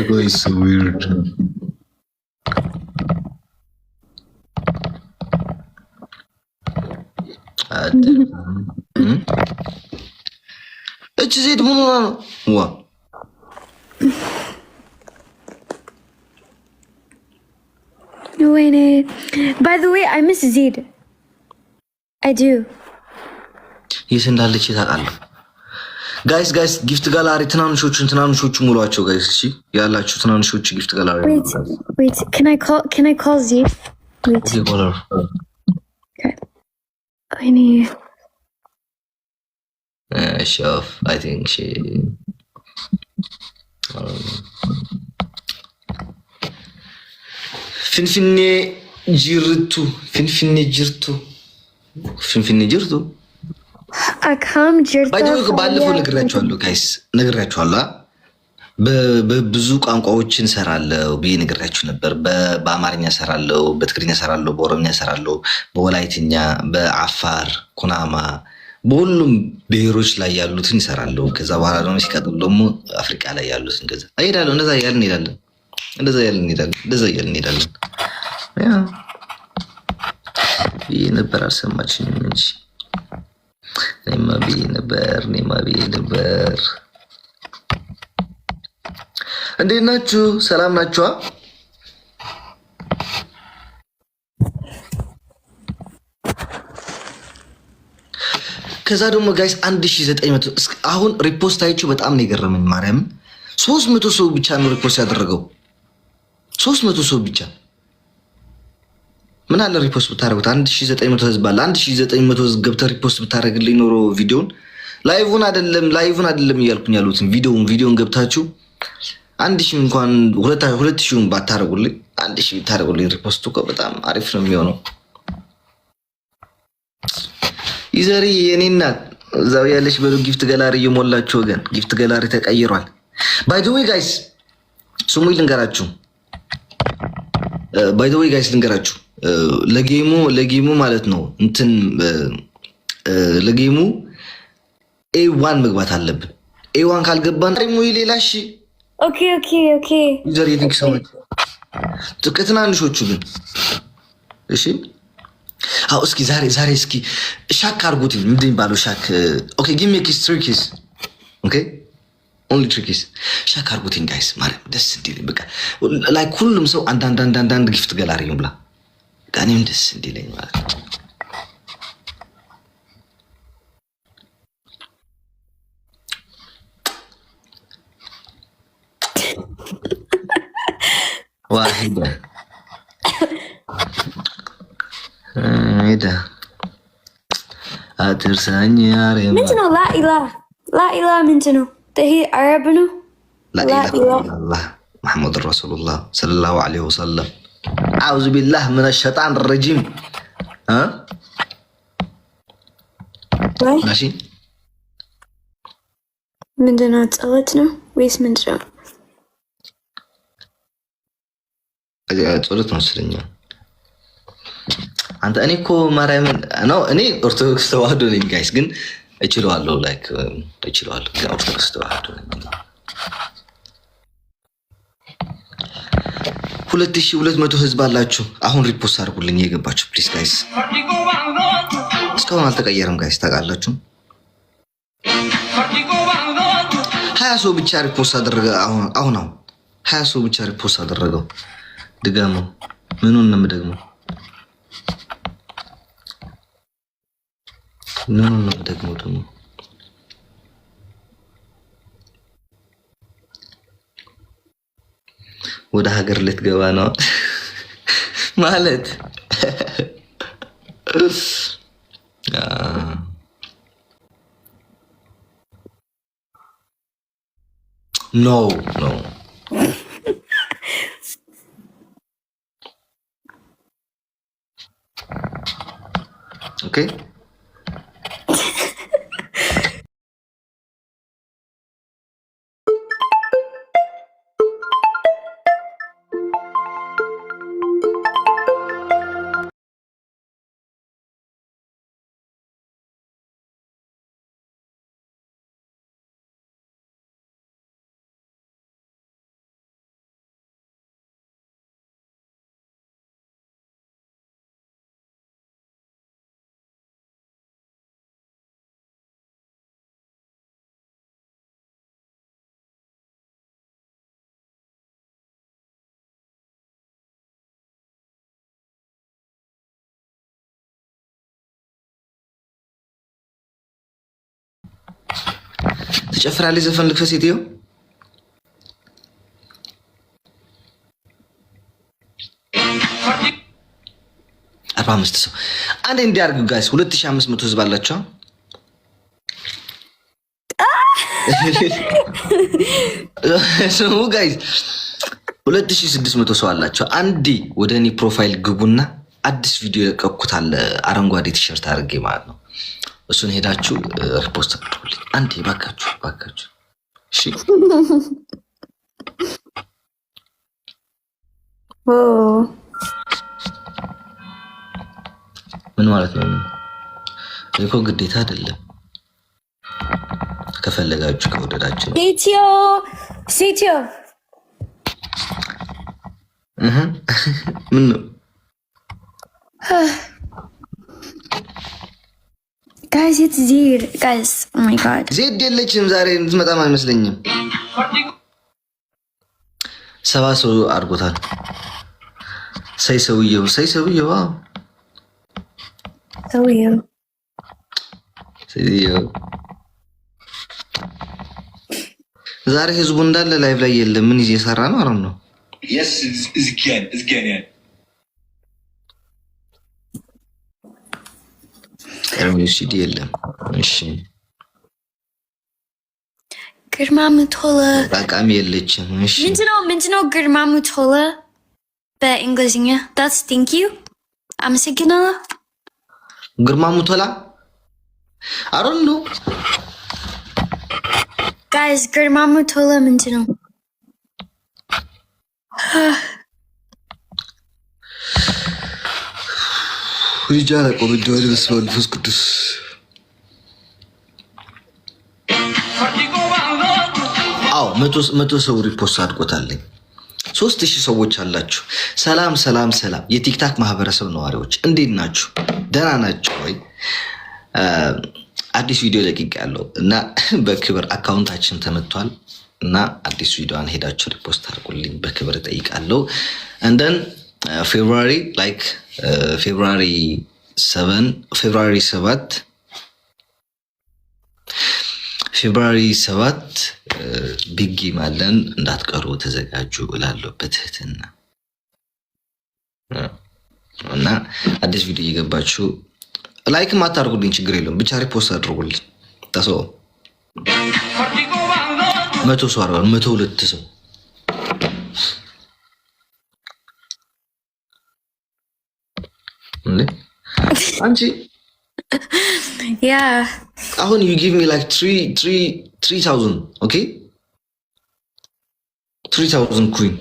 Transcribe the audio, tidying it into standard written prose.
Mexico is so weird. እቺ ሴት ምን ሆና ነው? ዋ ወይኔ by the way I miss Zed. I do. የት እንዳለች ታውቃለህ? ጋይስ ጊፍት ጋላሪ ትናንሾቹ ሙሏቸው ጋይስ። እሺ ያላችሁ ትናንሾቹ ጊፍት ጋላሪ wait can I call Zed? Wait. Okay. ወይኔ Chef, I think she. ፊንፊኔ ጅርቱ አካም ጅርቱ ባለፈው ነግራችኋለሁ ጋይስ፣ ነግራችኋለሁ። በብዙ ቋንቋዎችን ሰራለው ብዬ ነግራችሁ ነበር። በአማርኛ ሰራለው፣ በትግርኛ ሰራለው፣ በኦሮምኛ ሰራለው፣ በወላይትኛ፣ በአፋር፣ ኩናማ በሁሉም ብሔሮች ላይ ያሉትን ይሰራለሁ። ከዛ በኋላ ደግሞ ሲቀጥል ደግሞ አፍሪካ ላይ ያሉትን ከዛ እሄዳለሁ። እንደዛ እያልን እንሄዳለን። ያ ብዬ ነበር። አልሰማችኝም እንጂ እኔማ ብዬ ነበር። እንዴት ናችሁ? ሰላም ናችኋ? ከዛ ደግሞ ጋይስ 1900 አሁን ሪፖስት አይቼው በጣም ነው የገረመኝ። ማርያም 300 ሰው ብቻ ነው ሪፖስት ያደረገው። 300 ሰው ብቻ። ምን አለ ሪፖስት ብታረጉት? 1900 ህዝብ አለ። 1900 ህዝብ ገብተህ ሪፖስት ብታረግልኝ ኖሮ ቪዲዮን ላይቭን አይደለም እያልኩኝ ያሉትን ቪዲዮን ገብታችሁ 1000 እንኳን 2000 ባታረጉልኝ 1000 ብታረጉልኝ ሪፖስቱ እኮ በጣም አሪፍ ነው የሚሆነው። ይዘሪ የኔና እዛው ያለሽ በሉ ጊፍት ገላሪ እየሞላችሁ ወገን፣ ጊፍት ገላሪ ተቀይሯል። ባይ ዘ ዌይ ጋይስ ስሙኝ ልንገራችሁ። ለጌሙ ማለት ነው እንትን ለጌሙ ኤ1 መግባት አለብን። ኤ1 ካልገባን ደግሞ ሌላ እሺ። ኦኬ ይዘሪ ቲንክ ሰዎች ትከትናንሾቹ ግን እሺ። አው እስኪ ዛሬ እስኪ ሻክ አርጉት። ምንድን ባለው ሻክ ኦኬ ጊቭ ሚ ኪስ ትሪኪስ ኦኬ ኦንሊ ትሪኪስ ሻክ አርጉት ጋይስ። ማርያም ደስ እንዲለኝ በቃ ላይክ ሁሉም ሰው አንዳንድ ጊፍት ገላሪ ይሙላ። ጋኔም ደስ እንዲለኝ ማለት ነው። ዋሂዳ ሄዳ አትርሳኝ ያሬማ ምንድን ነው ላኢላ ምንድን ነው? ይሄ አረብ ነው። ላኢላሃ ኢላላህ ሙሐመድ ረሱሉላህ ሰለላሁ ዐለይሂ ወሰለም። አዑዙ ቢላህ ሚነ ሸይጣን ረጂም። ማሺ ምንድን ነው? ጸሎት ነው ወይስ ምንድን ነው? ጸሎት ነው ስለኛል። አንተ እኔ እኮ ማርያምን ነው እኔ ኦርቶዶክስ ተዋህዶ ነኝ ጋይስ፣ ግን እችለዋለሁ ግን ኦርቶዶክስ ተዋህዶ ነኝ። 2200 ህዝብ አላችሁ። አሁን ሪፖስት አድርጉልኝ የገባችሁ ፕሊዝ ጋይስ። እስካሁን አልተቀየረም ጋይስ ታውቃላችሁ። 20 ሰው ብቻ ሪፖስት አደረገ። አሁን 20 ሰው ብቻ ሪፖስት አደረገው። ድጋመው ምኑን ነው የምደግመው? ደግሞ ወደ ሀገር ልትገባ ነው ማለት ኖ ኦኬ ትጨፍራለች ዘፈን ልክፈት ሴትዮ 45 ሰው አንዴ እንዲያርግ ጋይስ 2500 ህዝብ አላቸው ሰው ጋይስ 2600 ሰው አላቸው አንዴ ወደ እኔ ፕሮፋይል ግቡና አዲስ ቪዲዮ ለቀኩት አለ አረንጓዴ ቲሸርት አድርጌ ማለት ነው እሱን ሄዳችሁ ሪፖስት አድርጉልኝ አንዴ ባካችሁ እሺ ኦ ምን ማለት ነው እኮ ግዴታ አይደለም ከፈለጋችሁ ከወደዳችሁ ሲቲዮ ምን ነው guys it's Zed guys oh my god ዜድ የለችም ዛሬ እንድትመጣም አይመስለኝም ሰባ ሰው አድርጎታል ሰውየው ሰውየው ዛሬ ህዝቡ እንዳለ ላይቭ ላይ የለም ምን እየሰራ ነው አረም ነው yes izgen yani ኤርሚሲዲ የለም እሺ ግርማ ሙቶላ በቃም የለችም እሺ ምንድነው ግርማ ሙቶላ በእንግሊዝኛ that's thank you አመሰግናለሁ ግርማ ሙቶላ I don't know guys ግርማ ሙቶላ ምንድነው ሪጃላ ቆብጆ ወደስ ወልፍስ ቅዱስ አው መቶ ሰው ሪፖስት አድርጎታለኝ 3000 ሰዎች አላችሁ ሰላም የቲክታክ ማህበረሰብ ነዋሪዎች እንዴት ናችሁ ደህና ናችሁ ወይ አዲስ ቪዲዮ ለቅቄያለሁ እና በክብር አካውንታችን ተመቷል እና አዲስ ቪዲዮን ሄዳችሁ ሪፖስት አድርጉልኝ በክብር ጠይቃለሁ and then February 7 ቢግ ጌም አለን እንዳትቀሩ ተዘጋጁ እላለሁ በትህትና እና አዲስ ቪዲዮ እየገባችሁ ላይክ ማታርጉልኝ ችግር የለውም ብቻ ሪፖስት አድርጉልኝ ታሰው 100 ሰው 102 ሰው አንቺ yeah አሁን you give me like 3000 okay 3000 queen